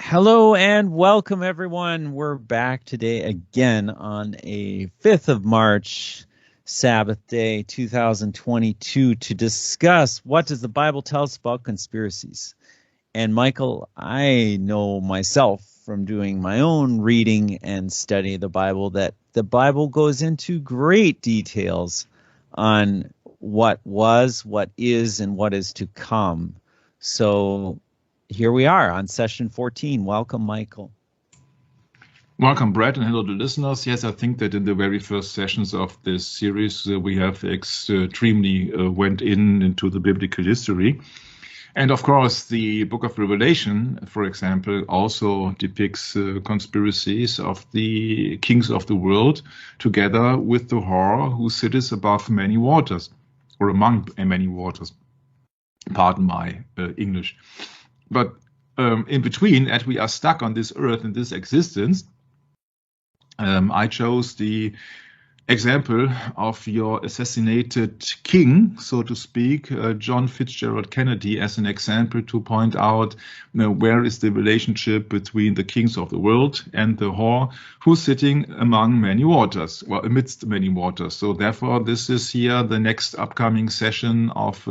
Hello and welcome, everyone. We're back today again on a 5th of March, Sabbath day, 2022, to discuss what does the Bible tell us about conspiracies. And Michael, I know myself from doing my own reading and study of the Bible that the Bible goes into great details on what was, what is, and what is to come. So here we are on session 14. Welcome, Michael. Welcome, Brad, and hello to listeners. Yes, I think that in the very first sessions of this series, we have extremely went into the biblical history. And of course, the book of Revelation, for example, also depicts conspiracies of the kings of the world together with the whore who sitteth above many waters, or among many waters. Pardon my English. But in between, as we are stuck on this earth and this existence, I chose the example of your assassinated king, so to speak, John Fitzgerald Kennedy, as an example to point out where is the relationship between the kings of the world and the whore who's sitting among many waters, well, amidst many waters. So therefore, this is here the next upcoming session of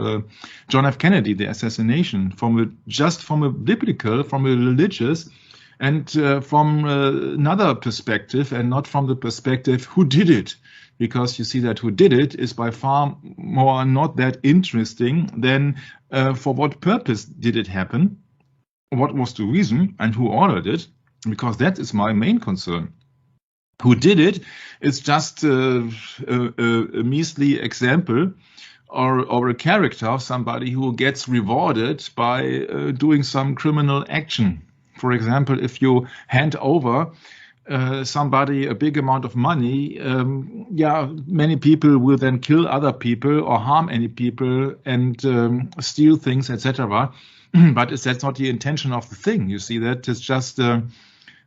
John F. Kennedy, the assassination, from a biblical, from a religious, and from another perspective, and not from the perspective who did it, because you see that who did it is by far more not that interesting than for what purpose did it happen, what was the reason, and who ordered it, because that is my main concern. Who did it is just a measly example or a character of somebody who gets rewarded by doing some criminal action. For example, if you hand over somebody a big amount of money, many people will then kill other people or harm any people and steal things, etc. But that's not the intention of the thing. You see, that is just the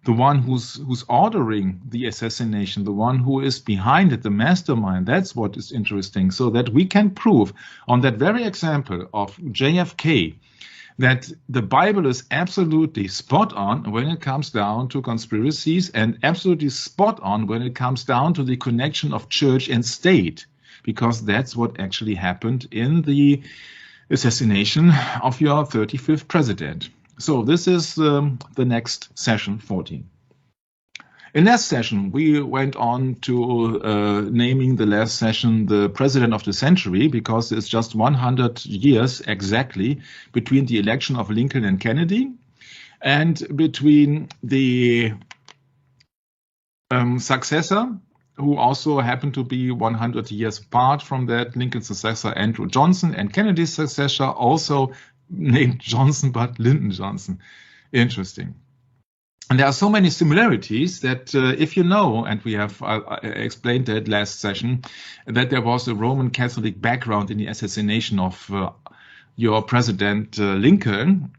one who's ordering the assassination, the one who is behind it, the mastermind. That's what is interesting. So that we can prove on that very example of JFK that the Bible is absolutely spot on when it comes down to conspiracies, and absolutely spot on when it comes down to the connection of church and state, because that's what actually happened in the assassination of your 35th president. So this is the next session, 14. In last session, we went on to naming the last session the President of the Century, because it's just 100 years exactly between the election of Lincoln and Kennedy, and between the successor, who also happened to be 100 years apart from that, Lincoln's successor, Andrew Johnson, and Kennedy's successor, also named Johnson, but Lyndon Johnson. Interesting. And there are so many similarities that if you know, and we have explained that last session, that there was a Roman Catholic background in the assassination of your President Lincoln,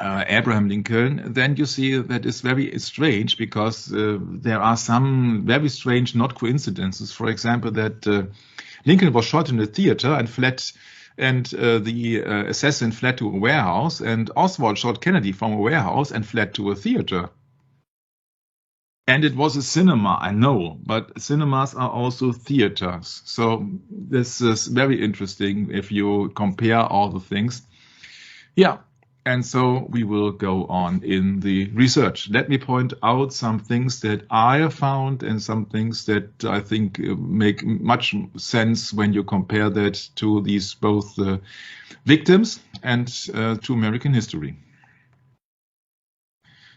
Abraham Lincoln, then you see that it's very strange, because there are some very strange not coincidences. For example, that Lincoln was shot in a theater and fled, and the assassin fled to a warehouse, and Oswald shot Kennedy from a warehouse and fled to a theater. And it was a cinema, I know, but cinemas are also theaters. So this is very interesting if you compare all the things. Yeah. And so we will go on in the research. Let me point out some things that I have found and some things that I think make much sense when you compare that to these both victims and to American history.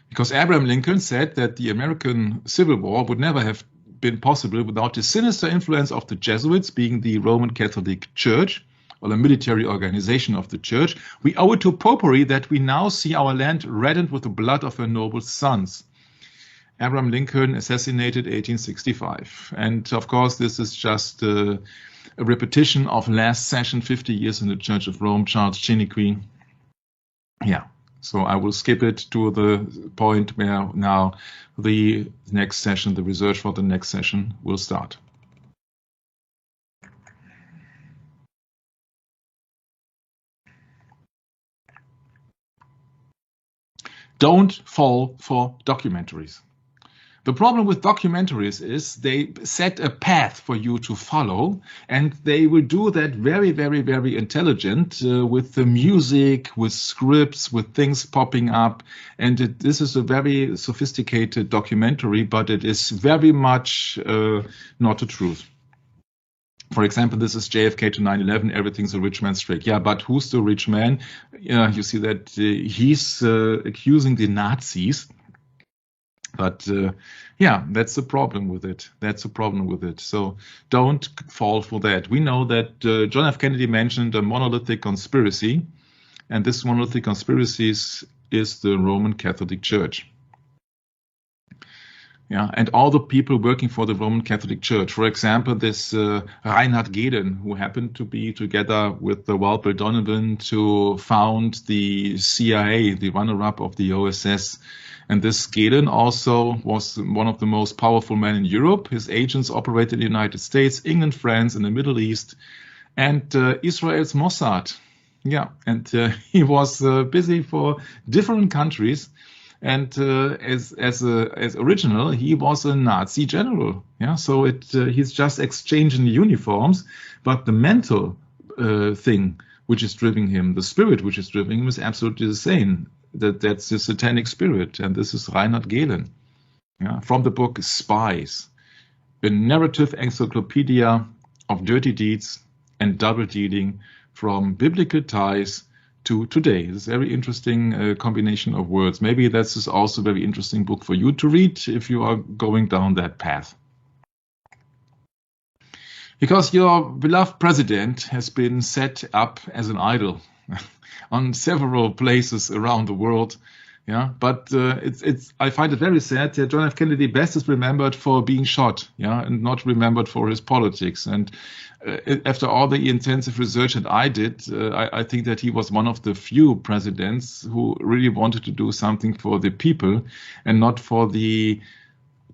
Because Abraham Lincoln said that the American Civil War would never have been possible without the sinister influence of the Jesuits, being the Roman Catholic Church, or the military organization of the church. We owe it to Popery that we now see our land reddened with the blood of her noble sons. Abraham Lincoln, assassinated 1865. And of course, this is just a repetition of last session, 50 years in the Church of Rome, Charles Chiniquy. Yeah, so I will skip it to the point where now the next session, the research for the next session, will start. Don't fall for documentaries. The problem with documentaries is they set a path for you to follow, and they will do that very, very, very intelligent with the music, with scripts, with things popping up. And this is a very sophisticated documentary, but it is very much not the truth. For example, this is JFK to 9/11, everything's a rich man's trick. Yeah, but who's the rich man? You see that he's accusing the Nazis. But yeah, that's the problem with it. That's the problem with it. So don't fall for that. We know that John F. Kennedy mentioned a monolithic conspiracy, and this monolithic conspiracy is the Roman Catholic Church. Yeah, and all the people working for the Roman Catholic Church. For example, this Reinhard Gehlen, who happened to be together with the Walpole Donovan to found the CIA, the runner-up of the OSS. And this Gehlen also was one of the most powerful men in Europe. His agents operated in the United States, England, France, and the Middle East, and Israel's Mossad. Yeah, and he was busy for different countries. And as original, he was a Nazi general. Yeah, so he's just exchanging uniforms, but the mental thing which is driving him, the spirit which is driving him, is absolutely the same. That's the satanic spirit, and this is Reinhard Gehlen. Yeah, from the book Spies, a narrative encyclopedia of dirty deeds and double dealing from biblical ties to today. It's a very interesting combination of words. Maybe that's also a very interesting book for you to read if you are going down that path. Because your beloved president has been set up as an idol on several places around the world. Yeah, but I find it very sad that John F. Kennedy best is remembered for being shot, yeah, and not remembered for his politics. And after all the intensive research that I did, I think that he was one of the few presidents who really wanted to do something for the people and not for the,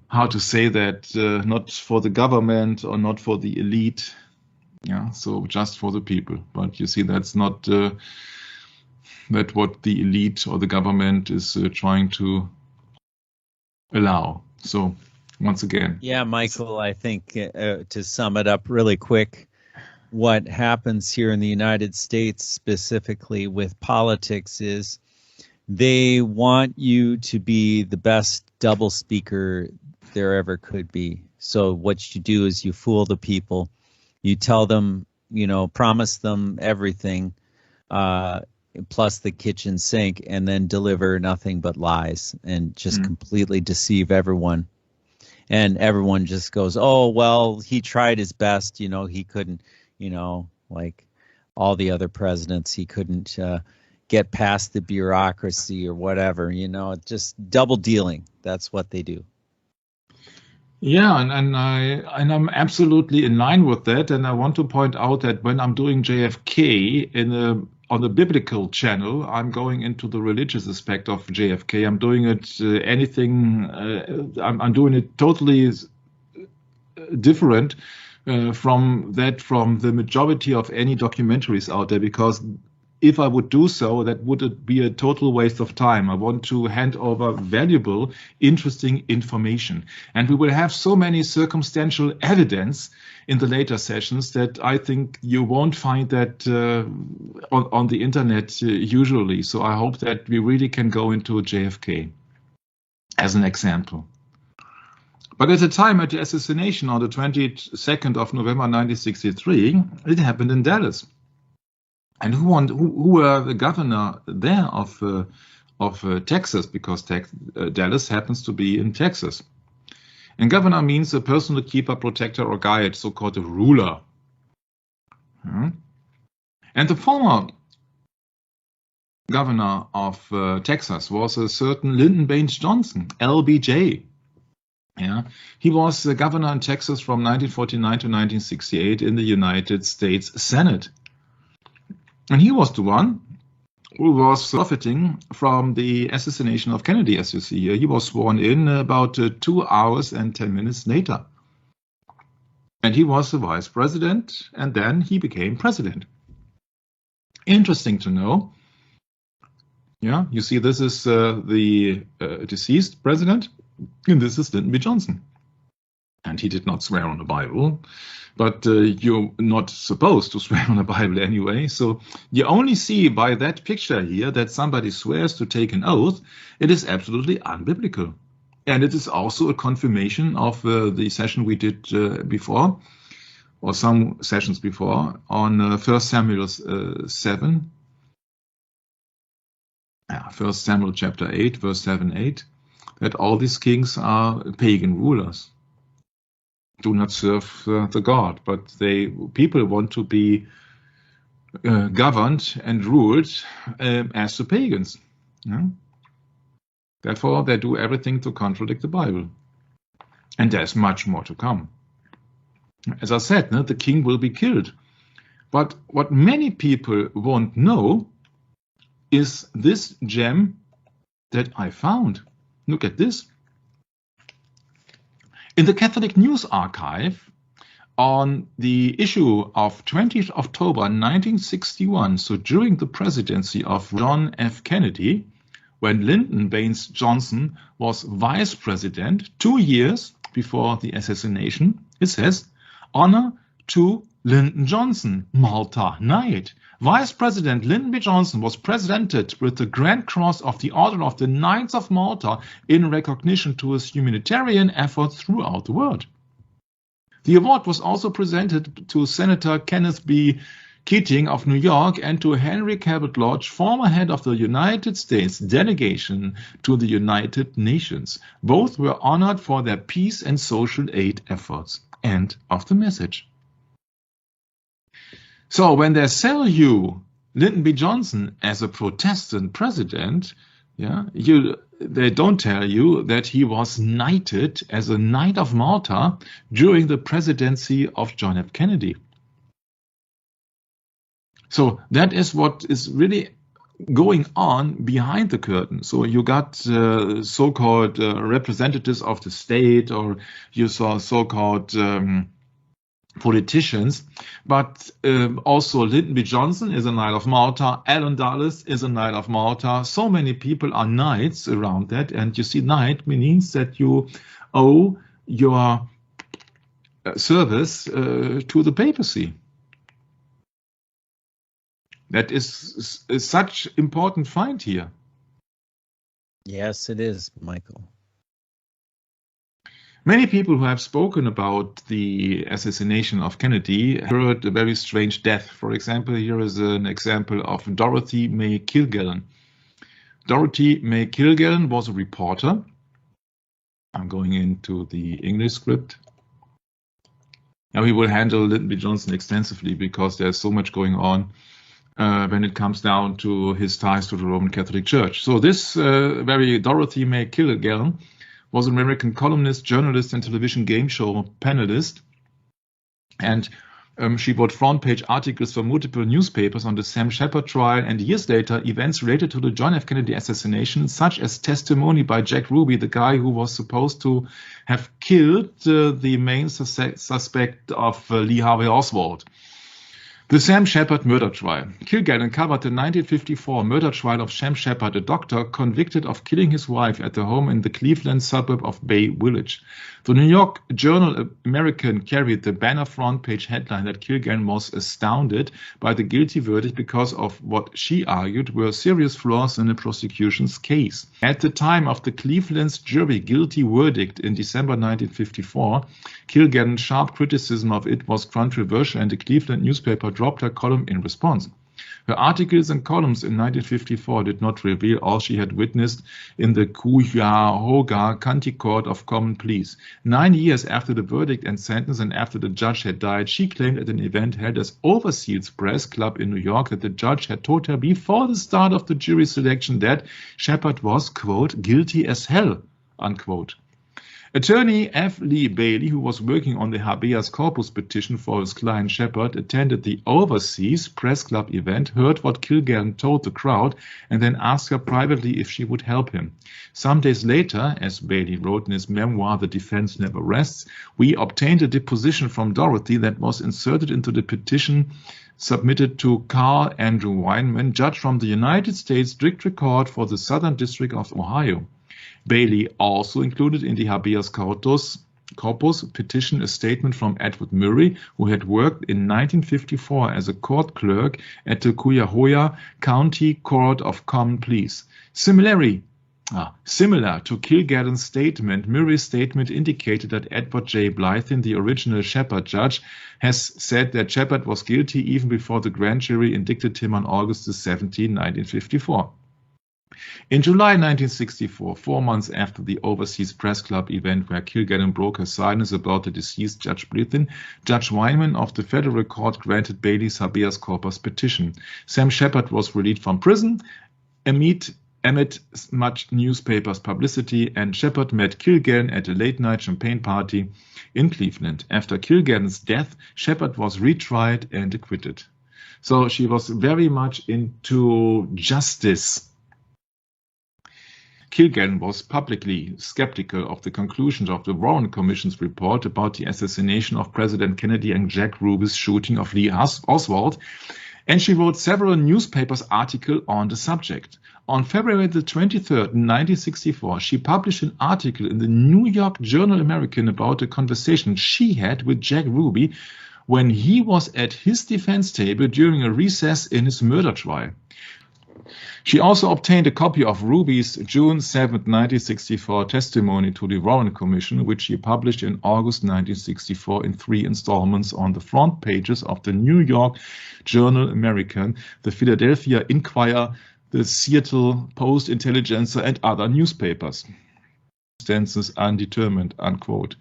how to say that, not for the government or not for the elite. Yeah, so just for the people. But you see, that's not that what the elite or the government is trying to allow. So once again. Yeah, Michael, I think to sum it up really quick, what happens here in the United States specifically with politics is they want you to be the best double speaker there ever could be. So what you do is you fool the people. You tell them, promise them everything, plus the kitchen sink, and then deliver nothing but lies and just completely deceive everyone. And everyone just goes, oh, well, he tried his best. He couldn't, like all the other presidents, he couldn't get past the bureaucracy or whatever, just double dealing. That's what they do. Yeah, and I'm absolutely in line with that. And I want to point out that when I'm doing JFK on the biblical channel, I'm going into the religious aspect of JFK. I'm doing it I'm doing it totally different from the majority of any documentaries out there, because if I would do so, that would be a total waste of time. I want to hand over valuable, interesting information. And we will have so many circumstantial evidence in the later sessions that I think you won't find that on the internet usually. So I hope that we really can go into JFK as an example. But at the time of the assassination on the 22nd of November 1963, it happened in Dallas. And who were the governor there of Texas, because Dallas happens to be in Texas. And governor means a personal keeper, protector, or guide, so-called a ruler. And the former governor of Texas was a certain Lyndon Baines Johnson, LBJ. Yeah, he was the governor in Texas from 1949 to 1968 in the United States Senate. And he was the one who was profiting from the assassination of Kennedy, as you see here. He was sworn in about 2 hours and 10 minutes later. And he was the vice president, and then he became president. Interesting to know. Yeah, you see, this is the deceased president, and this is Lyndon B. Johnson. And he did not swear on the Bible, but you're not supposed to swear on the Bible anyway. So you only see by that picture here that somebody swears to take an oath. It is absolutely unbiblical. And it is also a confirmation of the session we did before, or some sessions before, on 1 Samuel 7. 1 Samuel chapter 8, verse 7-8, that all these kings are pagan rulers. Do not serve the God, but people want to be governed and ruled as the pagans. Yeah? Therefore, they do everything to contradict the Bible. And there's much more to come. As I said, the king will be killed. But what many people won't know is this gem that I found. Look at this. In the Catholic News Archive, on the issue of 20th October 1961, so during the presidency of John F. Kennedy, when Lyndon Baines Johnson was vice president, 2 years before the assassination, it says, "Honor to Lyndon Johnson, Malta Knight. Vice President Lyndon B. Johnson was presented with the Grand Cross of the Order of the Knights of Malta in recognition to his humanitarian efforts throughout the world." The award was also presented to Senator Kenneth B. Keating of New York and to Henry Cabot Lodge, former head of the United States delegation to the United Nations. Both were honored for their peace and social aid efforts. End of the message. So when they sell you Lyndon B. Johnson as a Protestant president, they don't tell you that he was knighted as a Knight of Malta during the presidency of John F. Kennedy. So that is what is really going on behind the curtain. So you got so-called representatives of the state, or you saw so-called politicians, but also Lyndon B. Johnson is a Knight of Malta, Alan Dulles is a Knight of Malta. So many people are knights around that, and you see, knight means that you owe your service to the papacy. That is such important find here. Yes, it is, Michael. Many people who have spoken about the assassination of Kennedy heard a very strange death. For example, here is an example of Dorothy May Kilgallen. Dorothy May Kilgallen was a reporter. I'm going into the English script. Now we will handle Lyndon B. Johnson extensively because there's so much going on when it comes down to his ties to the Roman Catholic Church. So this very Dorothy May Kilgallen was an American columnist, journalist, and television game show panelist. And she wrote front-page articles for multiple newspapers on the Sam Shepard trial, and years later, events related to the John F. Kennedy assassination, such as testimony by Jack Ruby, the guy who was supposed to have killed the main suspect of Lee Harvey Oswald. The Sam Shepard murder trial. Kilgallen covered the 1954 murder trial of Sam Shepard, a doctor convicted of killing his wife at the home in the Cleveland suburb of Bay Village. The New York Journal American carried the banner front page headline that Kilgallen was astounded by the guilty verdict because of what she argued were serious flaws in the prosecution's case. At the time of the Cleveland's jury guilty verdict in December 1954, Kilgallen's sharp criticism of it was controversial, and the Cleveland newspaper dropped her column in response. Her articles and columns in 1954 did not reveal all she had witnessed in the Cuyahoga County Court of Common Pleas. 9 years after the verdict and sentence, and after the judge had died, she claimed at an event held as Overseas Press Club in New York that the judge had told her before the start of the jury selection that Shepard was, quote, guilty as hell, unquote. Attorney F. Lee Bailey, who was working on the habeas corpus petition for his client Shepard, attended the Overseas Press Club event, heard what Kilgallen told the crowd, and then asked her privately if she would help him. Some days later, as Bailey wrote in his memoir, The Defense Never Rests, we obtained a deposition from Dorothy that was inserted into the petition submitted to Carl Andrew Weinman, judge from the United States District Court for the Southern District of Ohio. Bailey also included in the habeas corpus petition a statement from Edward Murray, who had worked in 1954 as a court clerk at the Cuyahoga County Court of Common Pleas. Similar to Kilgallen's statement, Murray's statement indicated that Edward J. Blythen, the original Shepard judge, has said that Shepard was guilty even before the grand jury indicted him on August 17, 1954. In July 1964, 4 months after the Overseas Press Club event where Kilgallen broke her silence about the deceased Judge Blythen, Judge Weinman of the federal court granted Bailey's habeas corpus petition. Sam Shepard was released from prison amid much newspapers publicity, and Shepard met Kilgallen at a late-night champagne party in Cleveland. After Kilgallen's death, Shepard was retried and acquitted. So she was very much into justice. Kilgallen was publicly skeptical of the conclusions of the Warren Commission's report about the assassination of President Kennedy and Jack Ruby's shooting of Lee Oswald, and she wrote several newspapers articles on the subject. On February the 23rd, 1964, she published an article in the New York Journal American about a conversation she had with Jack Ruby when he was at his defense table during a recess in his murder trial. She also obtained a copy of Ruby's June 7, 1964 testimony to the Warren Commission, which she published in August 1964 in 3 installments on the front pages of the New York Journal American, the Philadelphia Inquirer, the Seattle Post-Intelligencer, and other newspapers. Circumstances undetermined, unquote.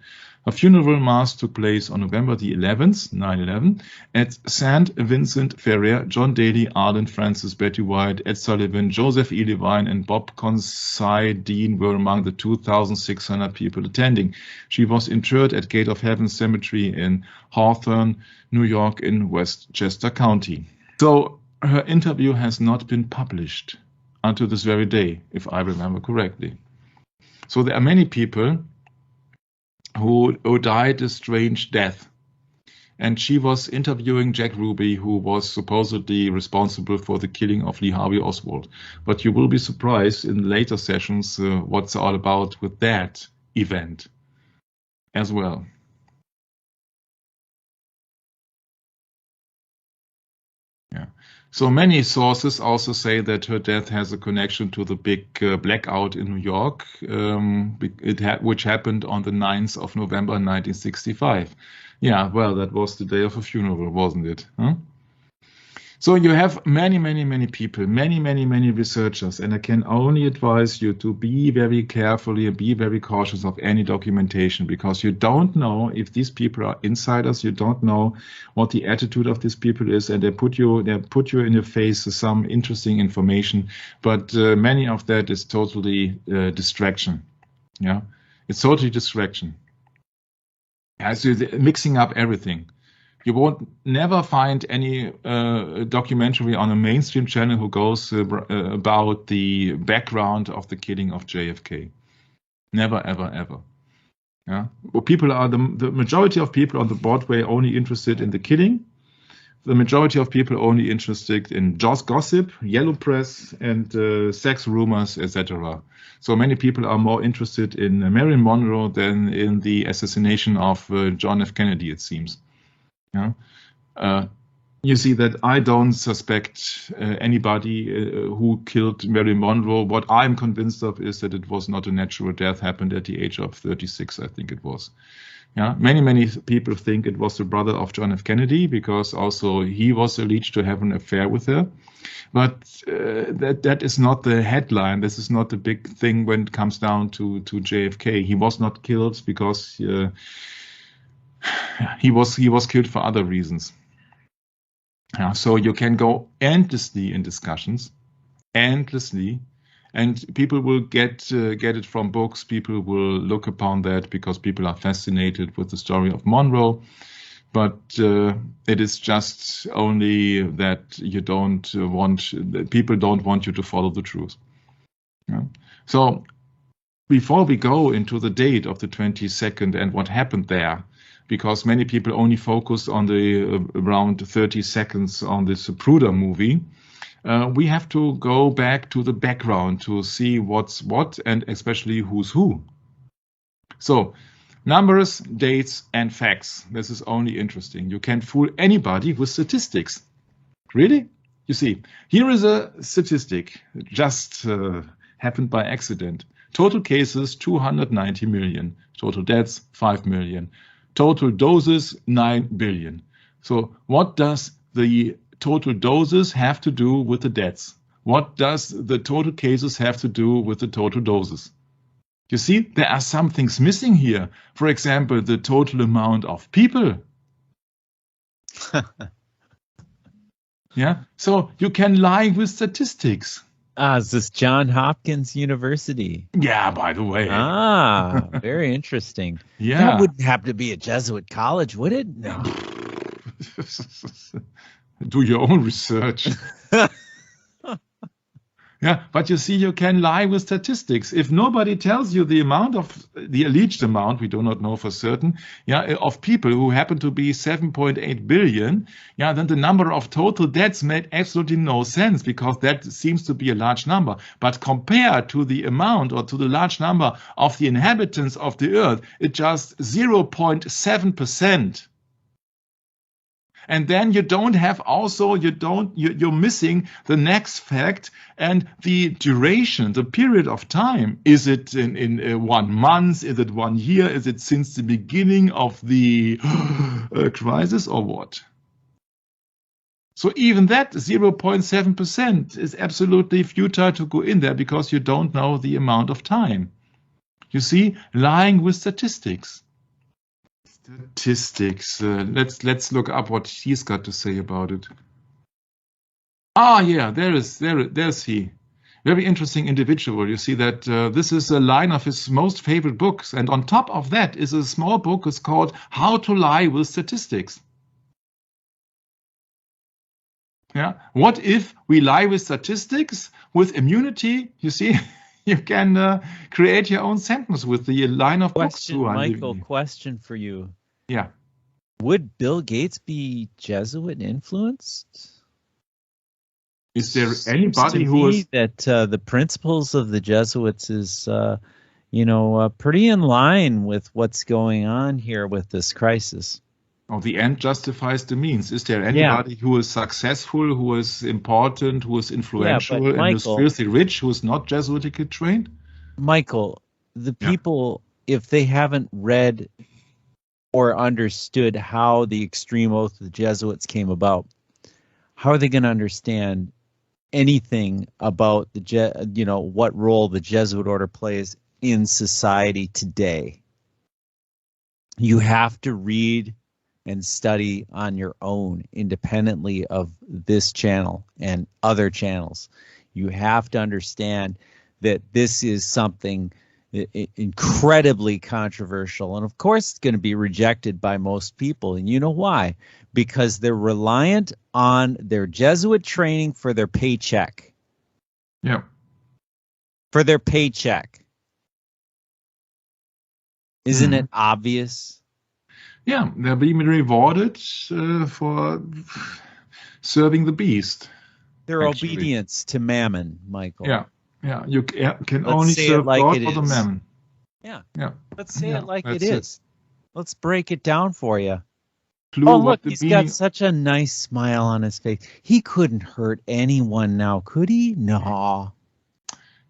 A funeral mass took place on November the 11th, 9/11, at St. Vincent Ferrer. John Daly, Arlen Francis, Betty White, Ed Sullivan, Joseph E. Levine, and Bob Considine were among the 2,600 people attending. She was interred at Gate of Heaven Cemetery in Hawthorne, New York, in Westchester County. So her interview has not been published until this very day, if I remember correctly. So there are many people who died a strange death. And she was interviewing Jack Ruby, who was supposedly responsible for the killing of Lee Harvey Oswald. But you will be surprised in later sessions what's all about with that event as well. Yeah. So many sources also say that her death has a connection to the big blackout in New York, which happened on the 9th of November 1965. Yeah, well, that was the day of a funeral, wasn't it? Huh? So you have many people, many researchers, and I can only advise you to be very carefully and be very cautious of any documentation, because you don't know if these people are insiders. You don't know what the attitude of these people is, and they put you in your face some interesting information, but many of that is totally distraction. Yeah, it's totally distraction. As you're mixing up everything. You won't never find any documentary on a mainstream channel who goes about the background of the killing of JFK. Never, ever. Yeah, well, people are the majority of people on the Broadway only interested in the killing. The majority of people only interested in gossip, yellow press, and sex rumors, etc. So many people are more interested in Marilyn Monroe than in the assassination of John F. Kennedy, it seems. Yeah. You see that I don't suspect anybody who killed Marilyn Monroe. What I'm convinced of is that it was not a natural death, happened at the age of 36, I think it was. Yeah, many people think it was the brother of John F. Kennedy, because also he was alleged to have an affair with her. But that is not the headline. This is not the big thing when it comes down to JFK. He was not killed because he was killed for other reasons. Yeah, so you can go endlessly in discussions, endlessly, And people will get it from books. People will look upon that because people are fascinated with the story of Monroe. But it is just only that people don't want you to follow the truth. Yeah. So before we go into the date of the 22nd and what happened there, because many people only focus on the around 30 seconds on this Zapruder movie, we have to go back to the background to see what's what and especially who's who. So, numbers, dates, and facts. This is only interesting. You can fool anybody with statistics. Really? You see, here is a statistic just happened by accident. Total cases, 290 million. Total deaths, 5 million. Total doses, 9 billion. So what does the total doses have to do with the deaths? What does the total cases have to do with the total doses? You see, there are some things missing here. For example, the total amount of people. Yeah, so you can lie with statistics. Is this Johns Hopkins University? Yeah, by the way. Very interesting. Yeah. That wouldn't happen to be a Jesuit college, would it? No. Do your own research. Yeah, but you see, you can lie with statistics. If nobody tells you the amount of the alleged amount, we do not know for certain, of people who happen to be 7.8 billion, then the number of total deaths made absolutely no sense because that seems to be a large number. But compared to the amount or to the large number of the inhabitants of the earth, it's just 0.7%. And then you don't have also, you're missing the next fact and the duration, the period of time. Is it in 1 month? Is it 1 year? Is it since the beginning of the crisis or what? So even that 0.7% is absolutely futile to go in there because you don't know the amount of time. You see, lying with statistics. Statistics. Let's look up what he's got to say about it. Yeah, there's he. Very interesting individual. You see that this is a line of his most favorite books, and on top of that is a small book. It's called How to Lie with Statistics. Yeah. What if we lie with statistics with immunity? You see. You can create your own sentence with the line of books. Michael, question for you. Yeah. Would Bill Gates be Jesuit influenced? Is there anybody who is that the principles of the Jesuits is, pretty in line with what's going on here with this crisis? Oh, the end justifies the means. Is there anybody who is successful, who is important, who is influential, and who is filthy rich, who is not Jesuitically trained? Michael, the people, if they haven't read or understood how the extreme oath of the Jesuits came about, how are they going to understand anything about what role the Jesuit order plays in society today? You have to read and study on your own, independently of this channel and other channels. You have to understand that this is something incredibly controversial. And of course, it's going to be rejected by most people. And you know why? Because they're reliant on their Jesuit training for their paycheck. Yeah. For their paycheck. Isn't it obvious? Yeah, they're being rewarded for serving the beast. Their obedience to mammon, Michael. Yeah. You can only serve God or the mammon. Yeah. Yeah. Let's say it like it is. Let's break it down for you. Clue look, he's got such a nice smile on his face. He couldn't hurt anyone now, could he? No.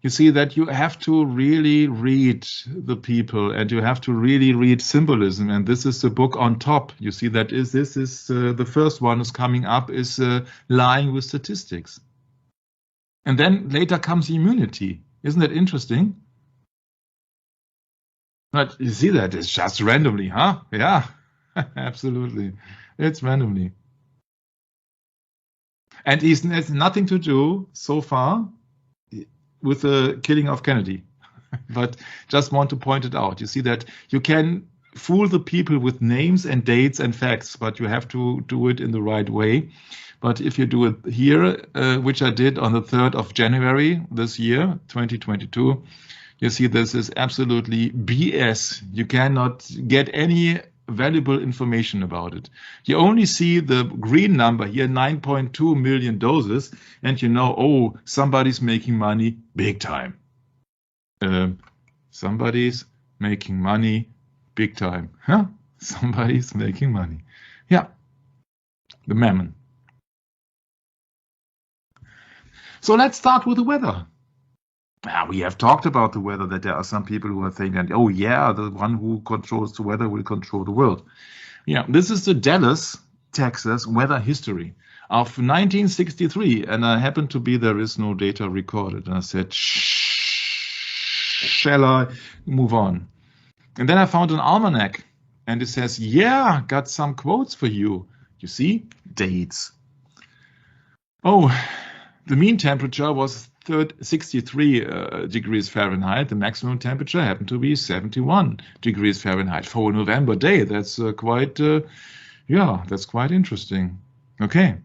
You see that you have to really read the people and you have to really read symbolism. And this is the book on top. You see that this is the first one is coming up is lying with statistics. And then later comes immunity. Isn't that interesting? But you see that it's just randomly, huh? Yeah, absolutely. It's randomly. And it has nothing to do so far with the killing of Kennedy. But just want to point it out. You see that you can fool the people with names and dates and facts, but you have to do it in the right way. But if you do it here, which I did on the 3rd of January this year, 2022, you see this is absolutely BS. You cannot get any valuable information about it. You only see the green number here, 9.2 million doses, and you know, oh, somebody's making money big time. Somebody's making money big time. Huh? Somebody's making money. Yeah, the mammon. So let's start with the weather. We have talked about the weather, that there are some people who are thinking, oh yeah, the one who controls the weather will control the world. Yeah, this is the Dallas, Texas weather history of 1963, and I happened to be there is no data recorded, and I said, shall I move on? And then I found an almanac, and it says, yeah, got some quotes for you. You see, dates. Oh, the mean temperature was 63 degrees Fahrenheit. The maximum temperature happened to be 71 degrees Fahrenheit for a November day. That's quite interesting. Okay.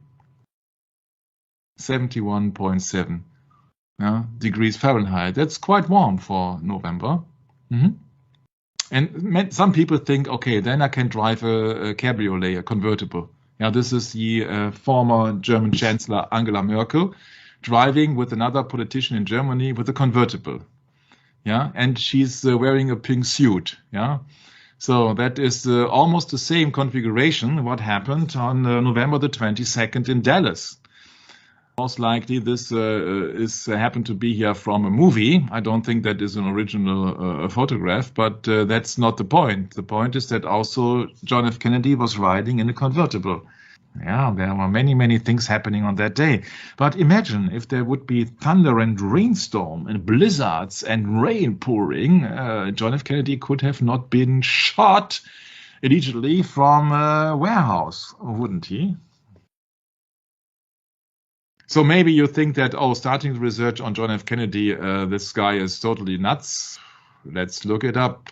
71.7 degrees Fahrenheit. That's quite warm for November. Mm-hmm. And some people think, okay, then I can drive a cabriolet, a convertible. Yeah, this is the former German Chancellor Angela Merkel driving with another politician in Germany with a convertible. Yeah, and she's wearing a pink suit. Yeah, so that is almost the same configuration what happened on November the 22nd in Dallas. Most likely this is happened to be here from a movie. I don't think that is an original photograph, but that's not the point. The point is that also John F. Kennedy was riding in a convertible. Yeah, there were many, many things happening on that day. But imagine if there would be thunder and rainstorm and blizzards and rain pouring. John F. Kennedy could have not been shot allegedly from a warehouse, wouldn't he? So maybe you think that, starting the research on John F. Kennedy, this guy is totally nuts. Let's look it up.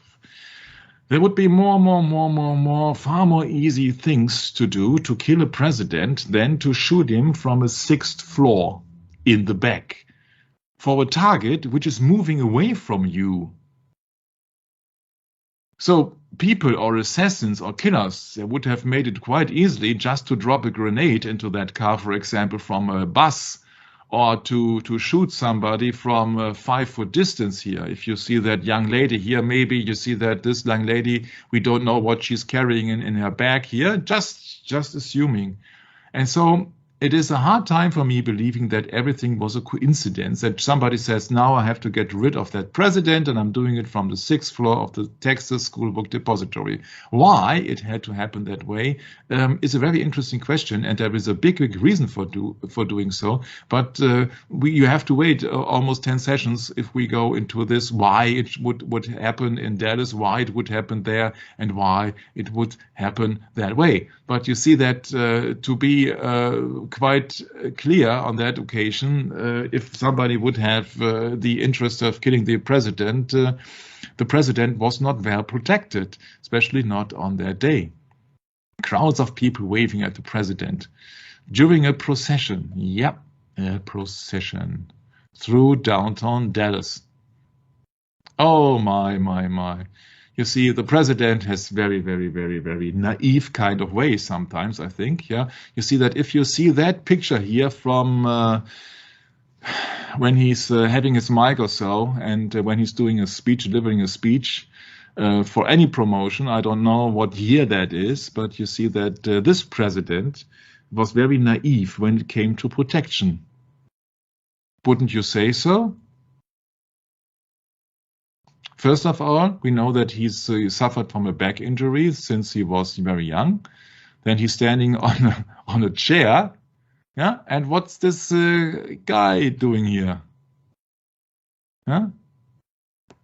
There would be far more easy things to do to kill a president than to shoot him from a 6th floor in the back for a target which is moving away from you. So people or assassins or killers, they would have made it quite easily just to drop a grenade into that car, for example, from a bus, or to shoot somebody from a 5-foot distance here. If you see that young lady here, maybe you see that this young lady, we don't know what she's carrying in her bag here, just assuming. And so it is a hard time for me believing that everything was a coincidence, that somebody says, now I have to get rid of that president and I'm doing it from the 6th floor of the Texas School Book Depository. Why it had to happen that way is a very interesting question, and there is a big reason for doing so. But you have to wait almost 10 sessions if we go into this, why it would happen in Dallas, why it would happen there, and why it would happen that way. But you see that to be quite clear on that occasion, if somebody would have the interest of killing the president was not well protected, especially not on that day. Crowds of people waving at the president during a procession. Yep, a procession through downtown Dallas. Oh my. You see, the president has very naive kind of way sometimes, I think. Yeah, you see that if you see that picture here from when he's having his mic or so, and when he's doing a speech, delivering a speech for any promotion, I don't know what year that is, but you see that this president was very naive when it came to protection. Wouldn't you say so? First of all, we know that he suffered from a back injury since he was very young. Then he's standing on a chair. Yeah, and what's this guy doing here? Yeah?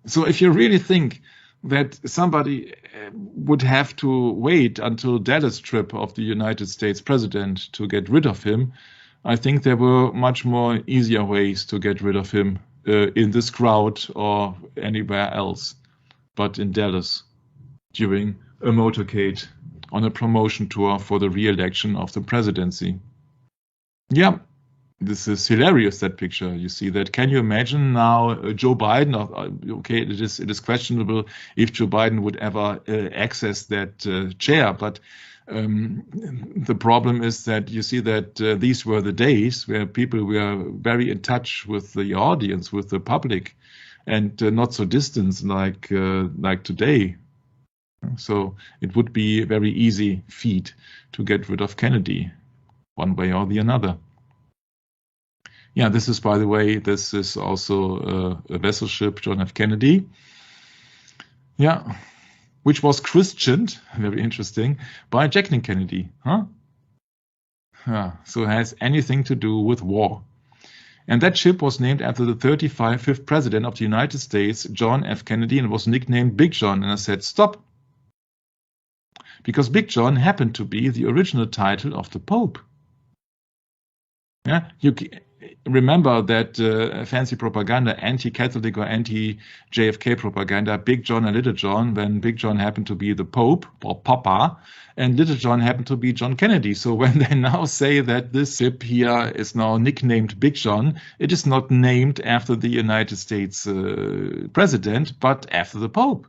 So if you really think that somebody would have to wait until Dallas trip of the United States president to get rid of him, I think there were much more easier ways to get rid of him in this crowd or anywhere else, but in Dallas during a motorcade on a promotion tour for the re-election of the presidency. Yeah, this is hilarious, that picture. You see that. Can you imagine now Joe Biden? Okay, it is questionable if Joe Biden would ever access that chair, but the problem is that you see that these were the days where people were very in touch with the audience, with the public, and not so distant like today. So it would be a very easy feat to get rid of Kennedy, one way or the other. Yeah, this is, by the way, this is also a vessel ship, John F. Kennedy. Yeah, which was Christianed, very interesting, by Jacqueline Kennedy. Huh? Yeah, so it has anything to do with war. And that ship was named after the 35th President of the United States, John F. Kennedy, and was nicknamed Big John. And I said, stop. Because Big John happened to be the original title of the Pope. Yeah, you remember that fancy propaganda, anti-Catholic or anti-JFK propaganda, Big John and Little John, when Big John happened to be the Pope or Papa, and Little John happened to be John Kennedy. So when they now say that this ship here is now nicknamed Big John, it is not named after the United States president, but after the Pope.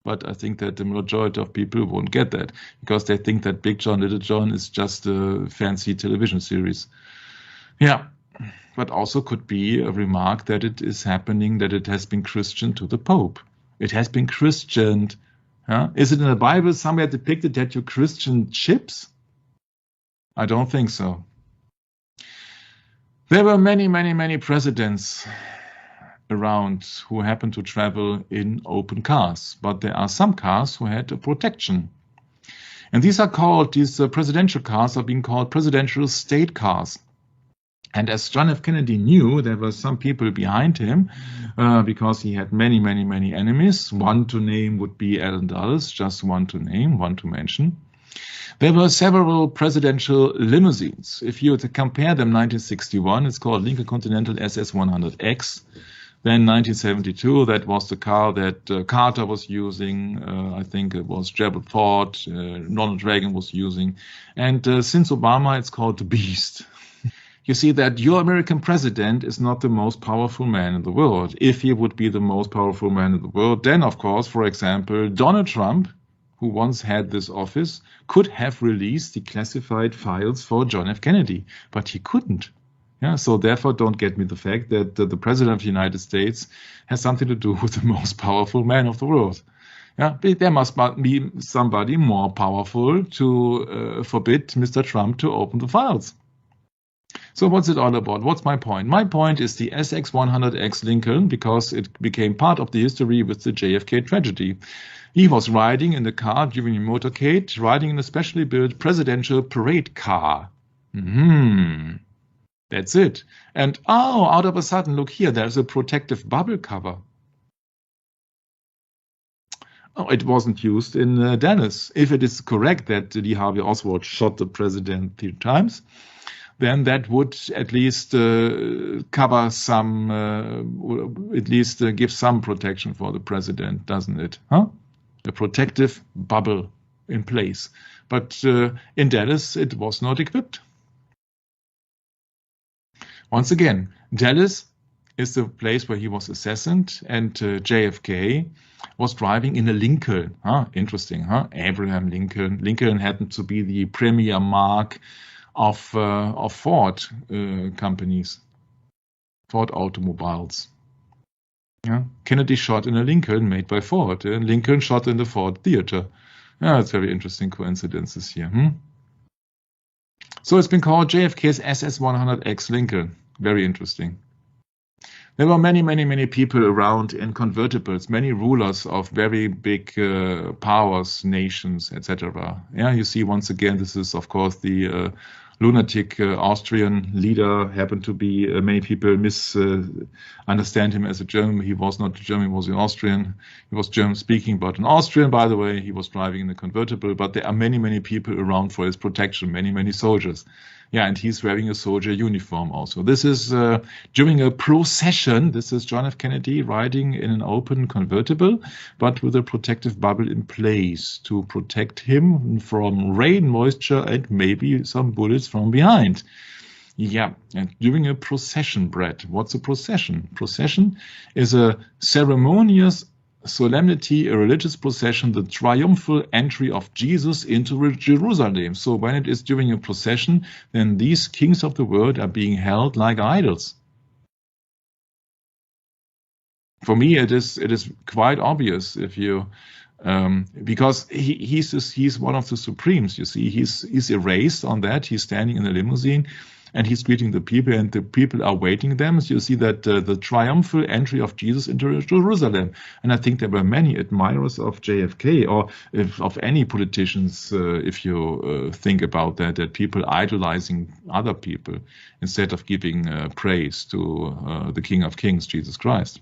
But I think that the majority of people won't get that because they think that Big John, Little John is just a fancy television series. Yeah, but also could be a remark that it is happening, that it has been Christianed to the Pope. It has been Christianed. Huh? Is it in the Bible somewhere depicted that you Christian ships? I don't think so. There were many presidents around who happened to travel in open cars, but there are some cars who had a protection. And these presidential cars are being called presidential state cars. And as John F. Kennedy knew, there were some people behind him because he had many enemies. One to name would be Allen Dulles, just one to name, one to mention. There were several presidential limousines. If you were to compare them, 1961, it's called Lincoln Continental SS100X. Then 1972, that was the car that Carter was using. I think it was Gerald Ford, Ronald Reagan was using. And since Obama, it's called the Beast. You see that your American president is not the most powerful man in the world. If he would be the most powerful man in the world, then, of course, for example, Donald Trump, who once had this office, could have released the classified files for John F. Kennedy, but he couldn't. Yeah, so therefore, don't get me the fact that the president of the United States has something to do with the most powerful man of the world. Yeah, there must be somebody more powerful to forbid Mr. Trump to open the files. So what's it all about? What's my point? My point is the SX100X Lincoln, because it became part of the history with the JFK tragedy. He was riding in the car during a motorcade, riding in a specially built presidential parade car. That's it. And out of a sudden, look here, there's a protective bubble cover. Oh, it wasn't used in Dallas. If it is correct that Lee Harvey Oswald shot the president 3 times, then that would at least cover some, at least give some protection for the president, doesn't it? Huh? A protective bubble in place. But in Dallas, it was not equipped. Once again, Dallas is the place where he was assassinated, and JFK was driving in a Lincoln. Interesting, huh? Abraham Lincoln. Lincoln happened to be the premier mark of Ford companies, Ford automobiles. Yeah. Kennedy shot in a Lincoln made by Ford. Lincoln shot in the Ford Theater. Yeah, it's very interesting coincidences here. So it's been called JFK's SS100X Lincoln. Very interesting. There were many people around in convertibles, many rulers of very big powers, nations, etc. Yeah, you see once again, this is of course the lunatic Austrian leader. Happened to be many people misunderstand him as a German. He was not German, he was an Austrian. He was German speaking, but an Austrian, by the way. He was driving in a convertible, but there are many people around for his protection, many soldiers. Yeah, and he's wearing a soldier uniform also. This is during a procession. This is John F. Kennedy riding in an open convertible, but with a protective bubble in place to protect him from rain, moisture, and maybe some bullets from behind. Yeah, and during a procession, Brett. What's a procession? Procession is a ceremonious solemnity, a religious procession, the triumphal entry of Jesus into Jerusalem. So when it is during a procession, then these kings of the world are being held like idols. For me, it is quite obvious if you because he's one of the supremes. You see, he's erased on that. He's standing in a limousine, and he's greeting the people, and the people are waiting them. So you see that the triumphal entry of Jesus into Jerusalem. And I think there were many admirers of JFK or of any politicians, if you think about that people idolizing other people instead of giving praise to the King of Kings, Jesus Christ.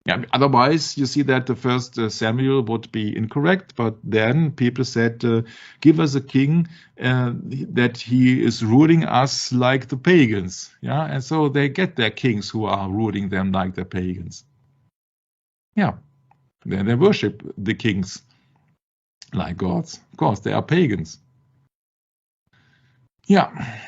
Yeah, otherwise, you see that the first Samuel would be incorrect, but then people said, give us a king that he is ruling us like the pagans. Yeah, and so they get their kings who are ruling them like the pagans. Yeah, then they worship the kings like gods. Of course, they are pagans. Yeah.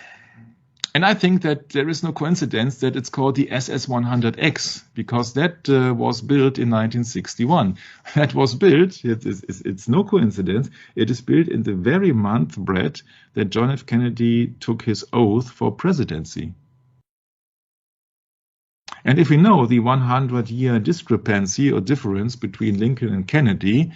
And I think that there is no coincidence that it's called the SS-100X, because that was built in 1961. That was built, it's no coincidence, it is built in the very month, Brett, that John F. Kennedy took his oath for presidency. And if we know the 100-year discrepancy or difference between Lincoln and Kennedy,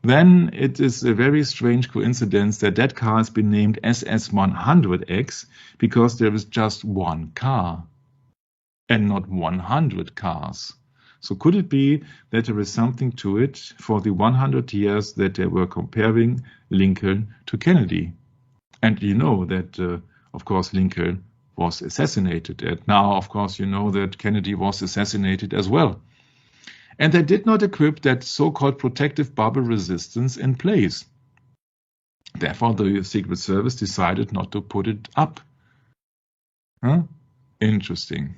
then it is a very strange coincidence that that car has been named SS-100X because there is just one car and not 100 cars. So could it be that there is something to it for the 100 years that they were comparing Lincoln to Kennedy? And you know that, of course, Lincoln was assassinated. And now, of course, you know that Kennedy was assassinated as well. And they did not equip that so-called protective bubble resistance in place. Therefore, the Secret Service decided not to put it up. Huh? Interesting.